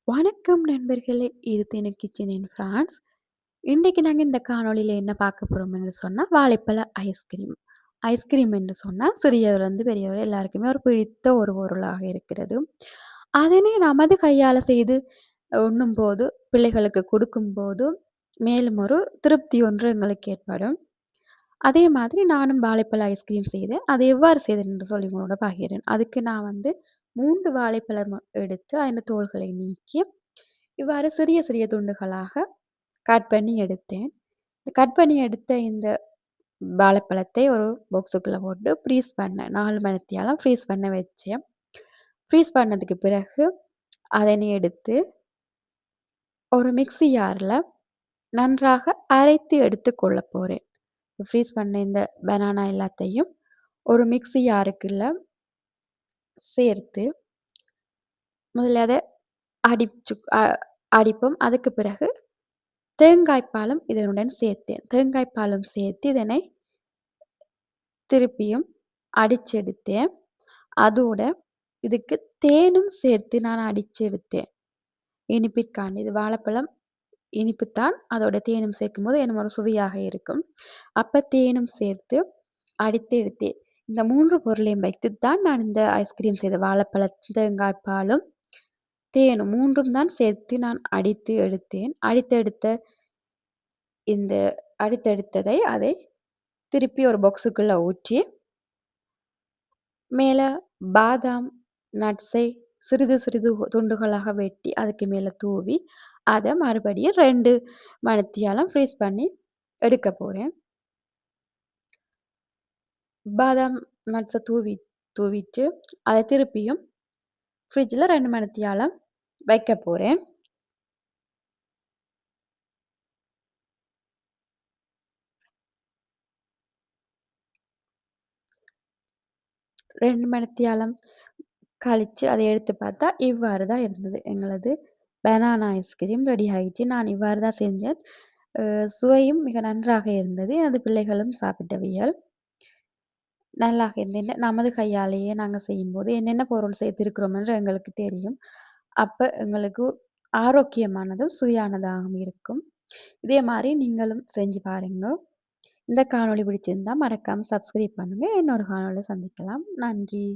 வணக்கம் நண்பர்களே! இது தினு கிச்சன் இன் ஃபிரான்ஸ். இன்றைக்கு நாங்க இந்த காணொளியில என்ன பார்க்க போறோம்ன்னு சொன்னா, வாழைப்பழ ஐஸ்கிரீம். ஐஸ்கிரீம் என்று சொன்னா, சிறியவர்லருந்து பெரியவர் எல்லாருக்குமே ஒரு பிடித்த ஒரு பொருளாக இருக்கிறது. அதனை நமது கையால செய்து உண்ணும்போது, பிள்ளைகளுக்கு கொடுக்கும்போது, மேலும் ஒரு திருப்தி ஒன்று எங்களுக்கு ஏற்படும். அதே மாதிரி நானும் வாழைப்பழ ஐஸ்கிரீம் செய்தேன். அது எவ்வாறு செய்தேன் என்று சொல்லி உங்களோட பகிர்றேன். அதுக்கு நான் வந்து 3 வாழைப்பழம் எடுத்து, அதின் தோல்களை நீக்கி, இவ்வாறு சிறிய சிறிய துண்டுகளாக கட் பண்ணி எடுத்தேன். கட் பண்ணி எடுத்த இந்த வாழைப்பழத்தை ஒரு பாக்ஸுக்குள்ள போட்டு ஃப்ரீஸ் பண்ணேன். 4 மணித்தியாலம் ஃப்ரீஸ் பண்ண வச்சேன். ஃப்ரீஸ் பண்ணதுக்கு பிறகு அதனை எடுத்து ஒரு மிக்ஸி ஜார்ல நன்றாக அரைத்து எடுத்துக் கொள்ளப் போறேன். ஃப்ரீஸ் பண்ண இந்த பனானா எல்லாத்தையும் ஒரு மிக்ஸி ஜாருக்குள்ள சேர்த்து, முதல்ல அத அடிச்சு அடிப்போம். அதுக்கு பிறகு தேங்காய் பாலும் இதனுடன் சேர்த்தேன். தேங்காய் பாலும் சேர்த்து இதனை திருப்பியும் அடிச்செடுத்தேன். அதோட இதுக்கு தேனும் சேர்த்து நான் அடிச்செடுத்தேன். இனிப்பிற்காண்டி. இது வாழைப்பழம் இனிப்புத்தான். அதோட தேனும் சேர்க்கும்போது இன்னும் ஒரு சுவையாக இருக்கும். அப்ப தேனும் சேர்த்து அடித்து எடுத்தேன். இந்த 3 பொருளையும் வைத்துத் தான் நான் இந்த ஐஸ்கிரீம் செய்தேன். வாழைப்பழம், தேங்காய் பாலும், தேனும் 3ம் தான் சேர்த்து நான் அடித்து எடுத்தேன். இந்த அடித்தெடுத்ததை அதை திருப்பி ஒரு பாக்ஸுக்குள்ள ஊற்றி, மேல பாதாம், நட்ஸை சிறிது சிறிது துண்டுகளாக வெட்டி அதுக்கு மேல தூவி, அத மறுபடியும் 2 மணித்தியாலம் ஃப்ரீஸ் பண்ணி எடுக்கப் போறேன். பாதாம், நட்ஸ தூவிட்டு, அத திருப்பியும் ஃப்ரிட்ஜ்ல 2 மணித்தியாலம் வைக்கப் போறேன். 2 மணித்தியாலம் கழிச்சு அத எடுத்து பார்த்தா, இவ்வாறு தான் இருந்தது. எங்களது பனானா ஐஸ்கிரீம் ரெடி ஆயிடுச்சு. நான் இவ்வாறு தான் செஞ்சேன். சுவையும் மிக நன்றாக இருந்தது. எனது பிள்ளைகளும் சாப்பிட்டவைகள். நல்லாக இருந்தது. நமது கையாலேயே நாங்க செய்யும்போது என்னென்ன பொருள் சேர்த்திருக்கிறோம் என்று எங்களுக்கு தெரியும். அப்ப எங்களுக்கு ஆரோக்கியமானதும், சுவையானதாகவும் இருக்கும். இதே மாரி நீங்களும் செஞ்சு பாருங்க. இந்த காணொளி பிடிச்சிருந்தா மறக்காம சப்ஸ்கிரைப் பண்ணுங்க. இன்னொரு காணொளில சந்திக்கலாம். நன்றி.